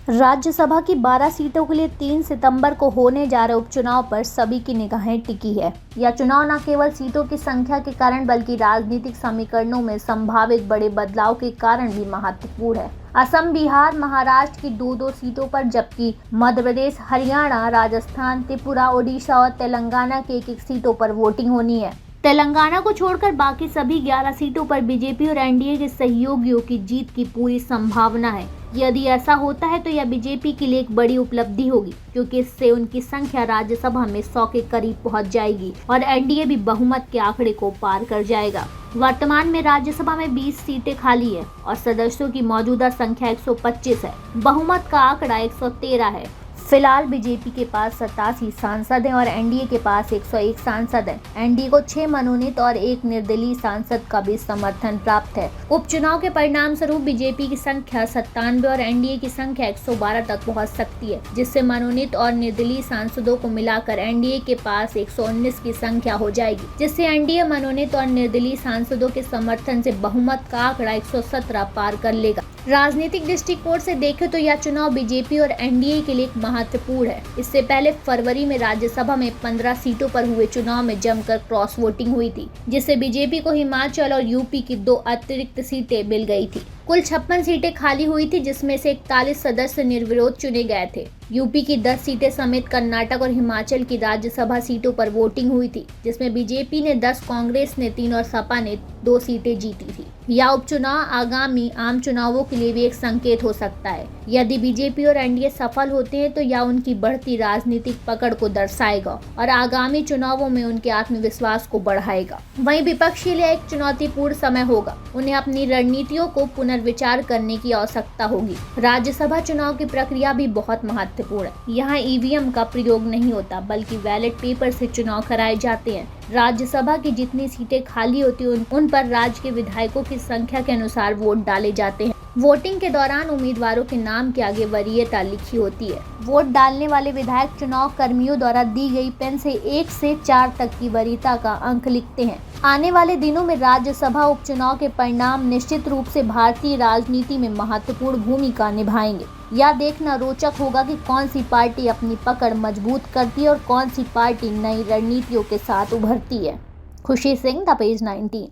राज्यसभा की 12 सीटों के लिए 3 सितंबर को होने जा रहे उपचुनाव पर सभी की निगाहें टिकी है। यह चुनाव न केवल सीटों की संख्या के कारण बल्कि राजनीतिक समीकरणों में संभावित बड़े बदलाव के कारण भी महत्वपूर्ण है। असम, बिहार, महाराष्ट्र की 2-2 सीटों पर, जबकि मध्य प्रदेश, हरियाणा, राजस्थान, त्रिपुरा, ओडिशा और तेलंगाना के 1-1 सीटों पर वोटिंग होनी है। तेलंगाना को छोड़कर बाकी सभी 11 सीटों पर बीजेपी और एनडीए के सहयोगियों की जीत की पूरी संभावना है। यदि ऐसा होता है तो यह बीजेपी के लिए एक बड़ी उपलब्धि होगी, क्योंकि इससे उनकी संख्या राज्यसभा में 100 के करीब पहुंच जाएगी और एनडीए भी बहुमत के आंकड़े को पार कर जाएगा। वर्तमान में राज्यसभा में 20 सीटें खाली है और सदस्यों की मौजूदा संख्या 125 है। बहुमत का आंकड़ा 113 है। फिलहाल बीजेपी के पास 87 सांसद हैं और एनडीए के पास 101 सांसद हैं। एनडीए को 6 मनोनीत और 1 निर्दलीय सांसद का भी समर्थन प्राप्त है। उपचुनाव के परिणाम स्वरूप बीजेपी की संख्या 97 और एनडीए की संख्या 112 तक पहुंच सकती है, जिससे मनोनीत और निर्दलीय सांसदों को मिलाकर एनडीए के पास 119 की संख्या हो जाएगी, जिससे एनडीए मनोनीत और निर्दलीय सांसदों के समर्थन से बहुमत का आंकड़ा 117 पार कर लेगा। राजनीतिक दृष्टिकोण से देखें तो यह चुनाव बीजेपी और एनडीए के लिए महत्वपूर्ण है। इससे पहले फरवरी में राज्यसभा में 15 सीटों पर हुए चुनाव में जमकर क्रॉस वोटिंग हुई थी, जिससे बीजेपी को हिमाचल और यूपी की 2 अतिरिक्त सीटें मिल गई थी। कुल 56 सीटें खाली हुई थी, जिसमें से 41 सदस्य निर्विरोध चुने गए थे। यूपी की 10 सीटें समेत कर्नाटक और हिमाचल की राज्यसभा सीटों पर वोटिंग हुई थी, जिसमें बीजेपी ने 10, कांग्रेस ने 3 और सपा ने 2 सीटें जीती थी। यह उपचुनाव आगामी आम चुनावों के लिए भी एक संकेत हो सकता है। यदि बीजेपी और एनडीए सफल होते हैं तो यह उनकी बढ़ती राजनीतिक पकड़ को दर्शाएगा और आगामी चुनावों में उनके आत्मविश्वास को बढ़ाएगा। वहीं विपक्ष के लिए एक चुनौतीपूर्ण समय होगा। उन्हें अपनी रणनीतियों को पुनर्विचार करने की आवश्यकता होगी। राज्यसभा चुनाव की प्रक्रिया भी बहुत महत्वपूर्ण है। यहाँ ईवीएम का प्रयोग नहीं होता, बल्कि बैलेट पेपर से चुनाव कराए जाते हैं। राज्यसभा की जितनी सीटें खाली होती हैं उन पर राज्य के विधायकों की संख्या के अनुसार वोट डाले जाते हैं। वोटिंग के दौरान उम्मीदवारों के नाम के आगे वरीयता लिखी होती है। वोट डालने वाले विधायक चुनाव कर्मियों द्वारा दी गई पेन से 1 से 4 तक की वरीयता का अंक लिखते हैं। आने वाले दिनों में राज्यसभा उपचुनाव के परिणाम निश्चित रूप से भारतीय राजनीति में महत्वपूर्ण भूमिका निभाएंगे। यह देखना रोचक होगा कि कौन सी पार्टी अपनी पकड़ मजबूत करती है और कौन सी पार्टी नई रणनीतियों के साथ उभरती है। खुशी सिंह, द पेज 19।